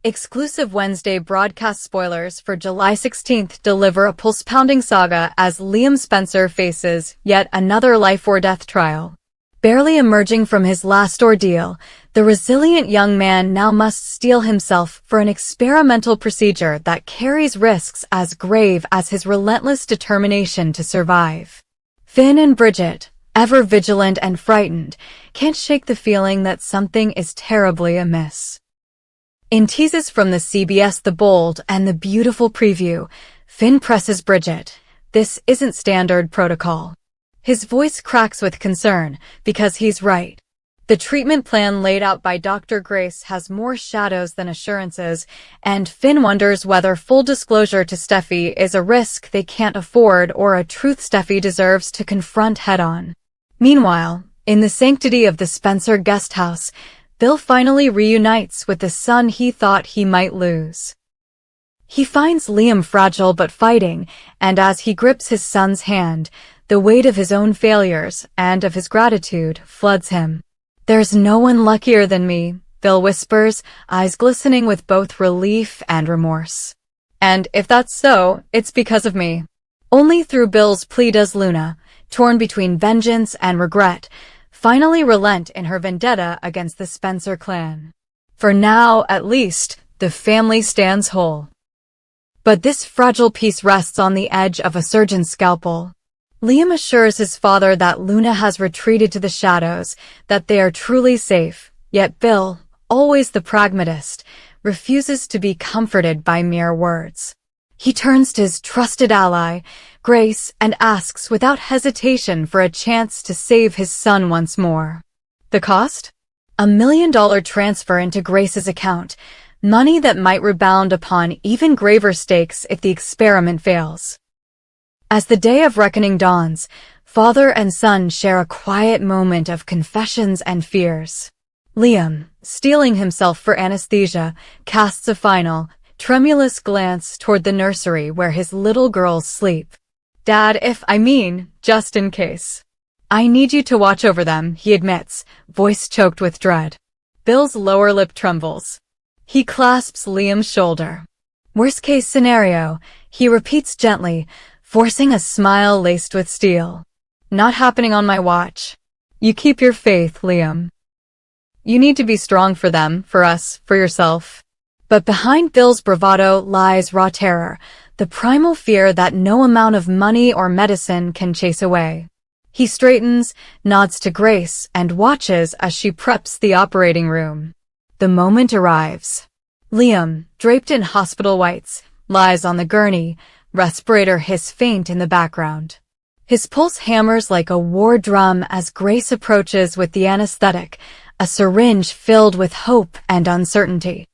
Exclusive Wednesday broadcast spoilers for July 16th deliver a pulse-pounding saga as Liam Spencer faces yet another life-or-death trial. Barely emerging from his last ordeal, the resilient young man now must steel himself for an experimental procedure that carries risks as grave as his relentless determination to survive. Finn and Bridget, ever vigilant and frightened, can't shake the feeling that something is terribly amiss. In teases from the CBS The Bold and the beautiful preview, Finn presses Bridget. This isn't standard protocol. His voice cracks with concern, because he's right. The treatment plan laid out by Dr. Grace has more shadows than assurances, and Finn wonders whether full disclosure to Steffi is a risk they can't afford or a truth Steffi deserves to confront head-on. Meanwhile, in the sanctity of the Spencer guest house, Bill finally reunites with the son he thought he might lose. He finds Liam fragile but fighting, and as he grips his son's hand, the weight of his own failures and of his gratitude floods him. "There's no one luckier than me," Bill whispers, eyes glistening with both relief and remorse. "And if that's so, it's because of me." Only through Bill's plea does Luna, torn between vengeance and regret, finally relent in her vendetta against the Spencer clan. For now, at least, the family stands whole. But this fragile peace rests on the edge of a surgeon's scalpel. Liam assures his father that Luna has retreated to the shadows, that they are truly safe, yet Bill, always the pragmatist, refuses to be comforted by mere words. He turns to his trusted ally, Grace, and asks without hesitation for a chance to save his son once more. The cost? $1 million transfer into Grace's account, money that might rebound upon even graver stakes if the experiment fails. As the day of reckoning dawns, father and son share a quiet moment of confessions and fears. Liam, steeling himself for anesthesia, casts a final, tremulous glance toward the nursery where his little girls sleep. "Dad, just in case. I need you to watch over them," he admits, voice choked with dread. Bill's lower lip trembles. He clasps Liam's shoulder. "Worst case scenario," he repeats gently, forcing a smile laced with steel. "Not happening on my watch. You keep your faith, Liam. You need to be strong for them, for us, for yourself." But behind Bill's bravado lies raw terror, the primal fear that no amount of money or medicine can chase away. He straightens, nods to Grace, and watches as she preps the operating room. The moment arrives. Liam, draped in hospital whites, lies on the gurney, respirator hiss faint in the background. His pulse hammers like a war drum as Grace approaches with the anesthetic, a syringe filled with hope and uncertainty.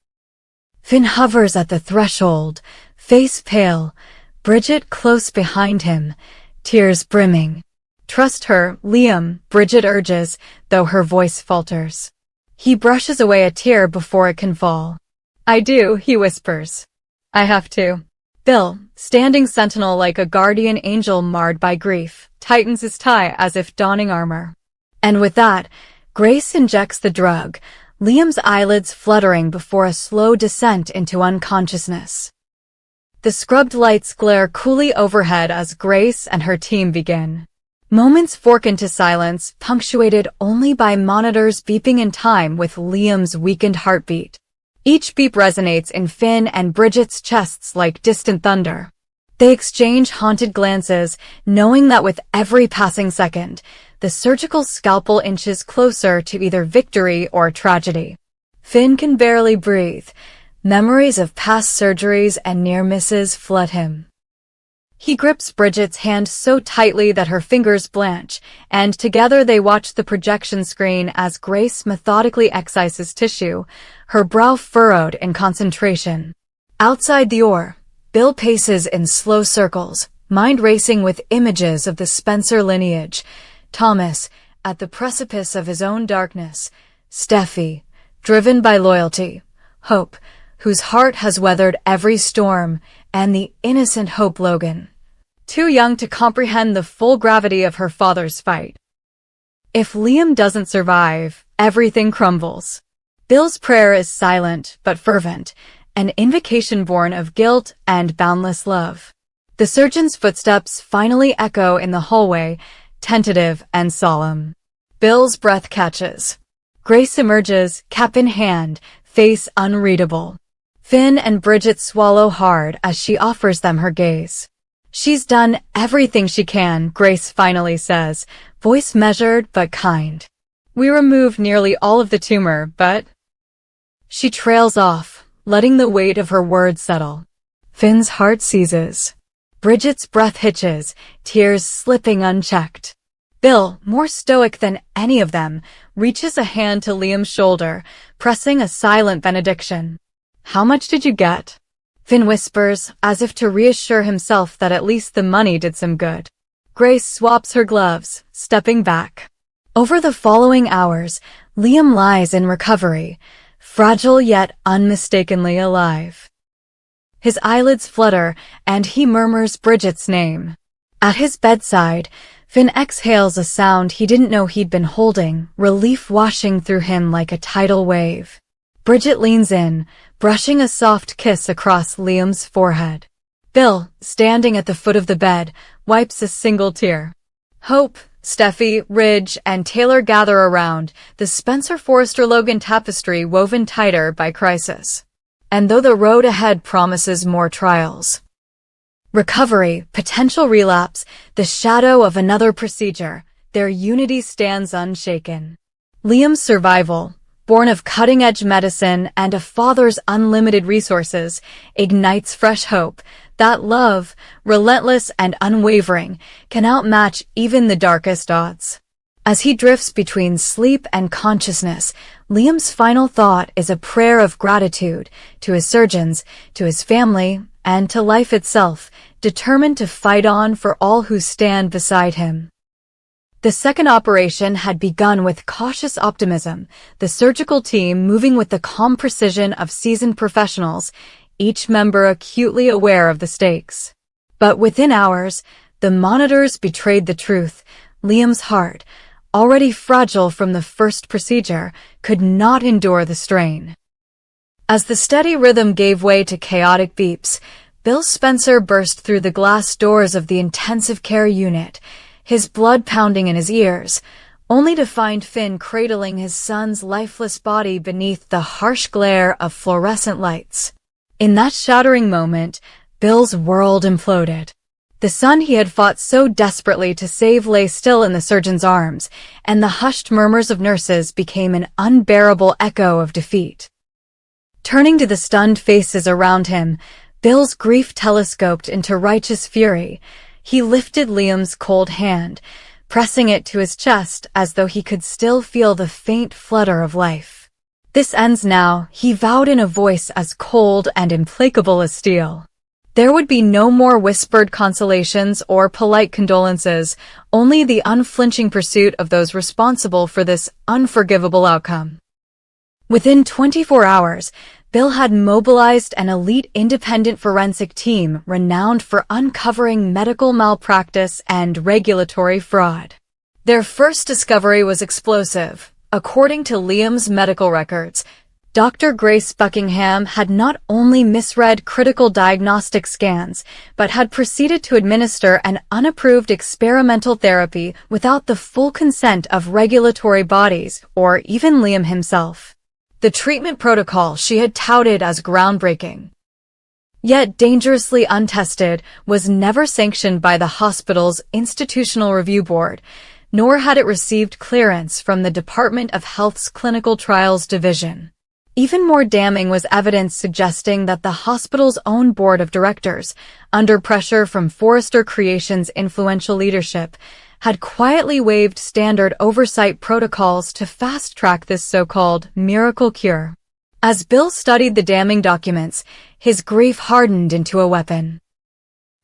Finn hovers at the threshold, face pale, Bridget close behind him, tears brimming. "Trust her, Liam," Bridget urges, though her voice falters. He brushes away a tear before it can fall. "I do," he whispers. "I have to." Bill, standing sentinel like a guardian angel marred by grief, tightens his tie as if donning armor. And with that, Grace injects the drug, Liam's eyelids fluttering before a slow descent into unconsciousness. The scrubbed lights glare coolly overhead as Grace and her team begin. Moments fork into silence, punctuated only by monitors beeping in time with Liam's weakened heartbeat. Each beep resonates in Finn and Bridget's chests like distant thunder. They exchange haunted glances, knowing that with every passing second, the surgical scalpel inches closer to either victory or tragedy. Finn can barely breathe. Memories of past surgeries and near misses flood him. He grips Bridget's hand so tightly that her fingers blanch, and together they watch the projection screen as Grace methodically excises tissue, her brow furrowed in concentration. Outside the OR, Bill paces in slow circles, mind racing with images of the Spencer lineage, Thomas, at the precipice of his own darkness, Steffi, driven by loyalty, Hope, whose heart has weathered every storm, and the innocent Hope Logan, too young to comprehend the full gravity of her father's fight. If Liam doesn't survive, everything crumbles. Bill's prayer is silent but fervent, an invocation born of guilt and boundless love. The surgeon's footsteps finally echo in the hallway, tentative and solemn. Bill's breath catches. Grace emerges, cap in hand, face unreadable. Finn and Bridget swallow hard as she offers them her gaze. She's done everything she can, Grace finally says, voice measured but kind. We removed nearly all of the tumor, but... She trails off, letting the weight of her words settle. Finn's heart seizes. Bridget's breath hitches, tears slipping unchecked. Bill, more stoic than any of them, reaches a hand to Liam's shoulder, pressing a silent benediction. How much did you get? Finn whispers, as if to reassure himself that at least the money did some good. Grace swaps her gloves, stepping back. Over the following hours, Liam lies in recovery, fragile yet unmistakably alive. His eyelids flutter, and he murmurs Bridget's name. At his bedside, Finn exhales a sound he didn't know he'd been holding, relief washing through him like a tidal wave. Bridget leans in, brushing a soft kiss across Liam's forehead. Bill, standing at the foot of the bed, wipes a single tear. Hope, Steffi, Ridge, and Taylor gather around, the Spencer Forrester Logan tapestry woven tighter by crisis. And though the road ahead promises more trials, recovery, potential relapse, the shadow of another procedure, their unity stands unshaken. Liam's survival, born of cutting-edge medicine and a father's unlimited resources, ignites fresh hope that love, relentless and unwavering, can outmatch even the darkest odds. As he drifts between sleep and consciousness, Liam's final thought is a prayer of gratitude to his surgeons, to his family, and to life itself, determined to fight on for all who stand beside him. The second operation had begun with cautious optimism, the surgical team moving with the calm precision of seasoned professionals, each member acutely aware of the stakes. But within hours, the monitors betrayed the truth. Liam's heart, already fragile from the first procedure, could not endure the strain. As the steady rhythm gave way to chaotic beeps, Bill Spencer burst through the glass doors of the intensive care unit, his blood pounding in his ears, only to find Finn cradling his son's lifeless body beneath the harsh glare of fluorescent lights. In that shattering moment, Bill's world imploded. The son he had fought so desperately to save lay still in the surgeon's arms, and the hushed murmurs of nurses became an unbearable echo of defeat. Turning to the stunned faces around him, Bill's grief telescoped into righteous fury. He lifted Liam's cold hand, pressing it to his chest as though he could still feel the faint flutter of life. This ends now, he vowed in a voice as cold and implacable as steel. There would be no more whispered consolations or polite condolences, only the unflinching pursuit of those responsible for this unforgivable outcome. Within 24 hours, Bill had mobilized an elite independent forensic team renowned for uncovering medical malpractice and regulatory fraud. Their first discovery was explosive. According to Liam's medical records, Dr. Grace Buckingham had not only misread critical diagnostic scans, but had proceeded to administer an unapproved experimental therapy without the full consent of regulatory bodies or even Liam himself. The treatment protocol she had touted as groundbreaking, yet dangerously untested, was never sanctioned by the hospital's Institutional Review Board, nor had it received clearance from the Department of Health's Clinical Trials Division. Even more damning was evidence suggesting that the hospital's own board of directors, under pressure from Forrester Creations' influential leadership, had quietly waived standard oversight protocols to fast-track this so-called miracle cure. As Bill studied the damning documents, his grief hardened into a weapon.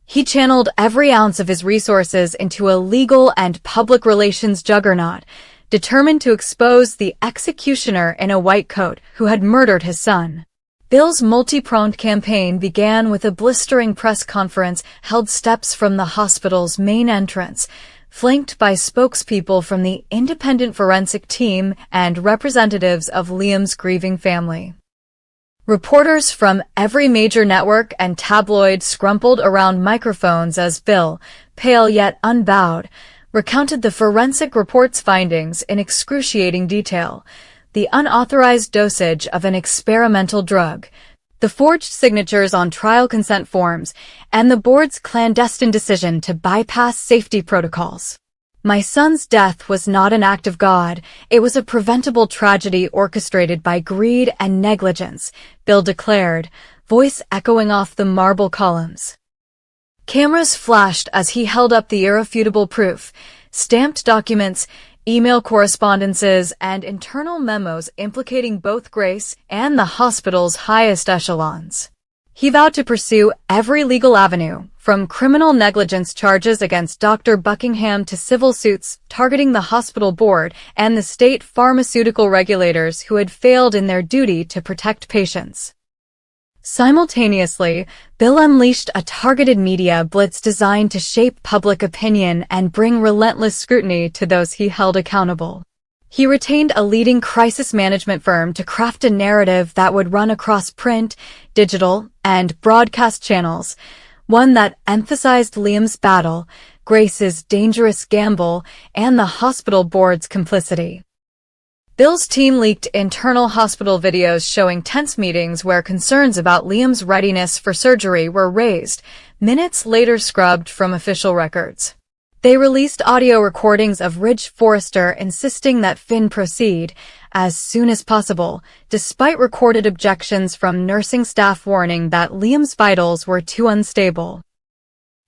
He channeled every ounce of his resources into a legal and public relations juggernaut, determined to expose the executioner in a white coat who had murdered his son. Bill's multi-pronged campaign began with a blistering press conference held steps from the hospital's main entrance, flanked by spokespeople from the independent forensic team and representatives of Liam's grieving family. Reporters from every major network and tabloid scrumpled around microphones as Bill, pale yet unbowed, recounted the forensic report's findings in excruciating detail. The unauthorized dosage of an experimental drug, the forged signatures on trial consent forms, and the board's clandestine decision to bypass safety protocols. My son's death was not an act of God, it was a preventable tragedy orchestrated by greed and negligence, Bill declared, voice echoing off the marble columns. Cameras flashed as he held up the irrefutable proof, stamped documents, email correspondences, and internal memos implicating both Grace and the hospital's highest echelons. He vowed to pursue every legal avenue, from criminal negligence charges against Dr. Buckingham to civil suits targeting the hospital board and the state pharmaceutical regulators who had failed in their duty to protect patients. Simultaneously, Bill unleashed a targeted media blitz designed to shape public opinion and bring relentless scrutiny to those he held accountable. He retained a leading crisis management firm to craft a narrative that would run across print, digital, and broadcast channels, one that emphasized Liam's battle, Grace's dangerous gamble, and the hospital board's complicity. Bill's team leaked internal hospital videos showing tense meetings where concerns about Liam's readiness for surgery were raised, minutes later scrubbed from official records. They released audio recordings of Ridge Forrester insisting that Finn proceed as soon as possible, despite recorded objections from nursing staff warning that Liam's vitals were too unstable.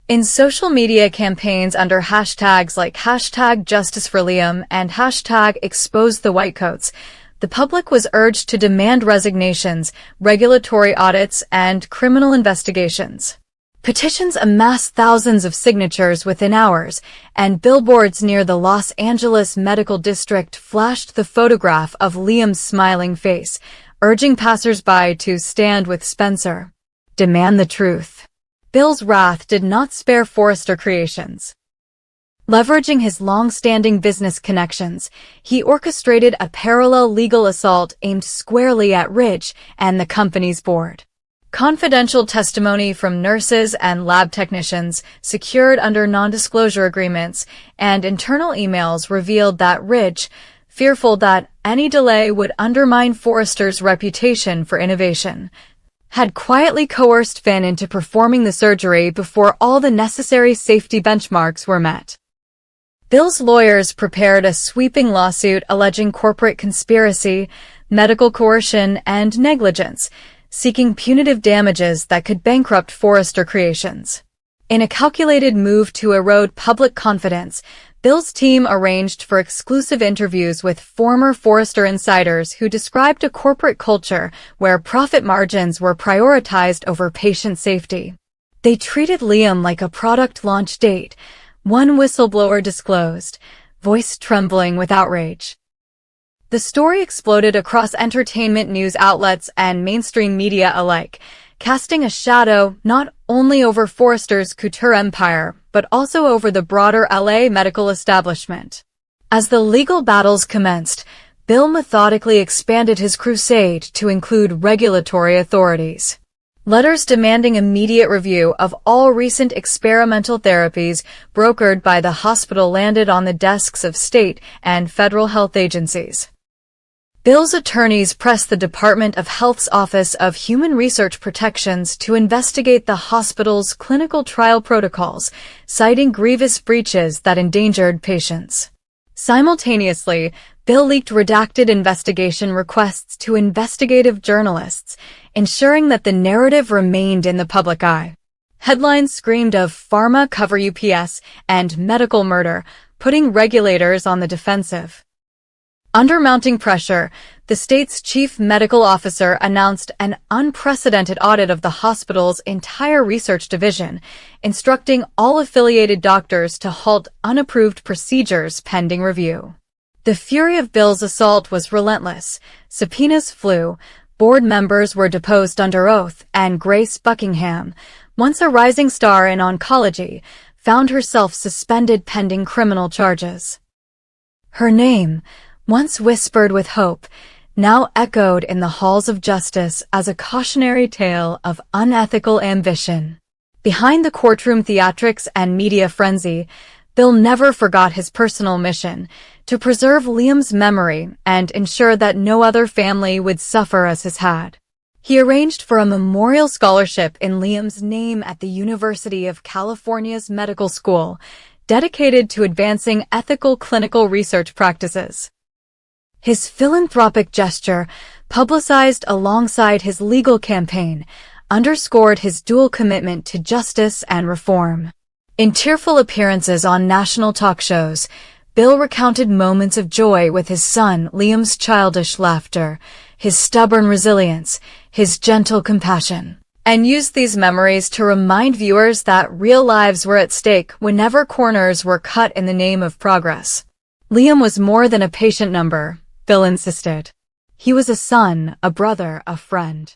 In social media campaigns under hashtags like #JusticeForLiam and #ExposeTheWhitecoats, the public was urged to demand resignations, regulatory audits, and criminal investigations. Petitions amassed thousands of signatures within hours, and billboards near the Los Angeles Medical District flashed the photograph of Liam's smiling face, urging passers-by to stand with Spencer. Demand the truth. Bill's wrath did not spare Forrester Creations. Leveraging his long-standing business connections, he orchestrated a parallel legal assault aimed squarely at Ridge and the company's board. Confidential testimony from nurses and lab technicians, secured under non-disclosure agreements, and internal emails revealed that Ridge, fearful that any delay would undermine Forrester's reputation for innovation, had quietly coerced Finn into performing the surgery before all the necessary safety benchmarks were met. Bill's lawyers prepared a sweeping lawsuit alleging corporate conspiracy, medical coercion, and negligence, seeking punitive damages that could bankrupt Forrester Creations. In a calculated move to erode public confidence, Bill's team arranged for exclusive interviews with former Forrester insiders who described a corporate culture where profit margins were prioritized over patient safety. They treated Liam like a product launch date, one whistleblower disclosed, voice trembling with outrage. The story exploded across entertainment news outlets and mainstream media alike, casting a shadow not only over Forrester's couture empire, but also over the broader LA medical establishment. As the legal battles commenced, Bill methodically expanded his crusade to include regulatory authorities. Letters demanding immediate review of all recent experimental therapies brokered by the hospital landed on the desks of state and federal health agencies. Bill's attorneys pressed the Department of Health's Office of Human Research Protections to investigate the hospital's clinical trial protocols, citing grievous breaches that endangered patients. Simultaneously, Bill leaked redacted investigation requests to investigative journalists, ensuring that the narrative remained in the public eye. Headlines screamed of pharma cover UPS and medical murder, putting regulators on the defensive. Under mounting pressure, the state's chief medical officer announced an unprecedented audit of the hospital's entire research division, instructing all affiliated doctors to halt unapproved procedures pending review. The fury of Bill's assault was relentless. Subpoenas flew, board members were deposed under oath, and Grace Buckingham, once a rising star in oncology, found herself suspended pending criminal charges. Her name, once whispered with hope, now echoed in the halls of justice as a cautionary tale of unethical ambition. Behind the courtroom theatrics and media frenzy, Bill never forgot his personal mission to preserve Liam's memory and ensure that no other family would suffer as his had. He arranged for a memorial scholarship in Liam's name at the University of California's Medical School, dedicated to advancing ethical clinical research practices. His philanthropic gesture, publicized alongside his legal campaign, underscored his dual commitment to justice and reform. In tearful appearances on national talk shows, Bill recounted moments of joy with his son, Liam's childish laughter, his stubborn resilience, his gentle compassion, and used these memories to remind viewers that real lives were at stake whenever corners were cut in the name of progress. Liam was more than a patient number, Bill insisted. He was a son, a brother, a friend.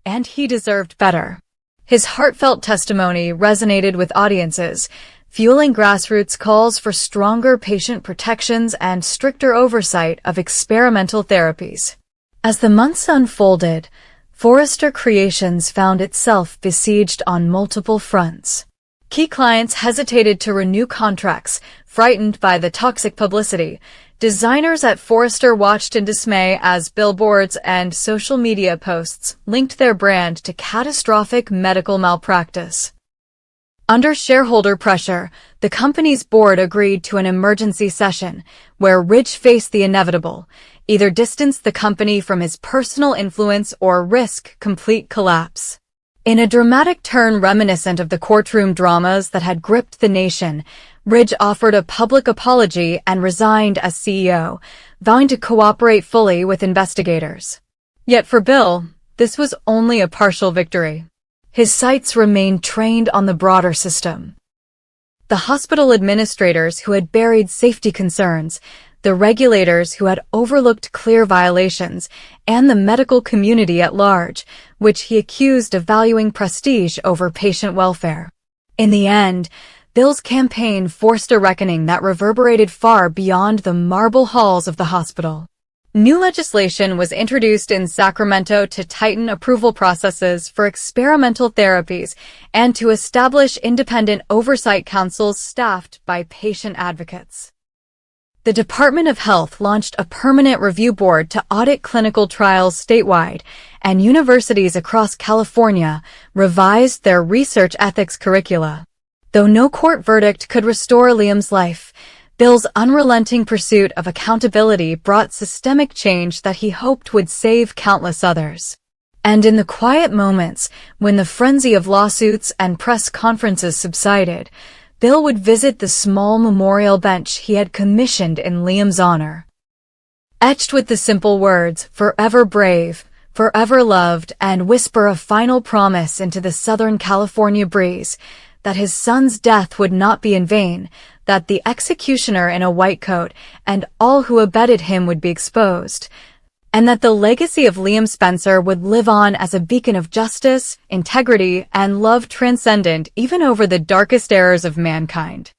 And he deserved better. His heartfelt testimony resonated with audiences, fueling grassroots calls for stronger patient protections and stricter oversight of experimental therapies. As the months unfolded, Forrester Creations found itself besieged on multiple fronts. Key clients hesitated to renew contracts, frightened by the toxic publicity. Designers at Forrester watched in dismay as billboards and social media posts linked their brand to catastrophic medical malpractice. Under shareholder pressure, the company's board agreed to an emergency session where Ridge faced the inevitable, either distance the company from his personal influence or risk complete collapse. In a dramatic turn reminiscent of the courtroom dramas that had gripped the nation, Ridge offered a public apology and resigned as CEO, vowing to cooperate fully with investigators. Yet for Bill, this was only a partial victory. His sights remained trained on the broader system. The hospital administrators who had buried safety concerns, the regulators who had overlooked clear violations, and the medical community at large, which he accused of valuing prestige over patient welfare. In the end, Bill's campaign forced a reckoning that reverberated far beyond the marble halls of the hospital. New legislation was introduced in Sacramento to tighten approval processes for experimental therapies and to establish independent oversight councils staffed by patient advocates. The Department of Health launched a permanent review board to audit clinical trials statewide, and universities across California revised their research ethics curricula. Though no court verdict could restore Liam's life, Bill's unrelenting pursuit of accountability brought systemic change that he hoped would save countless others. And in the quiet moments, when the frenzy of lawsuits and press conferences subsided, Bill would visit the small memorial bench he had commissioned in Liam's honor. Etched with the simple words, "Forever brave, forever loved," and whisper a final promise into the Southern California breeze, that his son's death would not be in vain, that the executioner in a white coat and all who abetted him would be exposed, and that the legacy of Liam Spencer would live on as a beacon of justice, integrity, and love transcendent even over the darkest errors of mankind.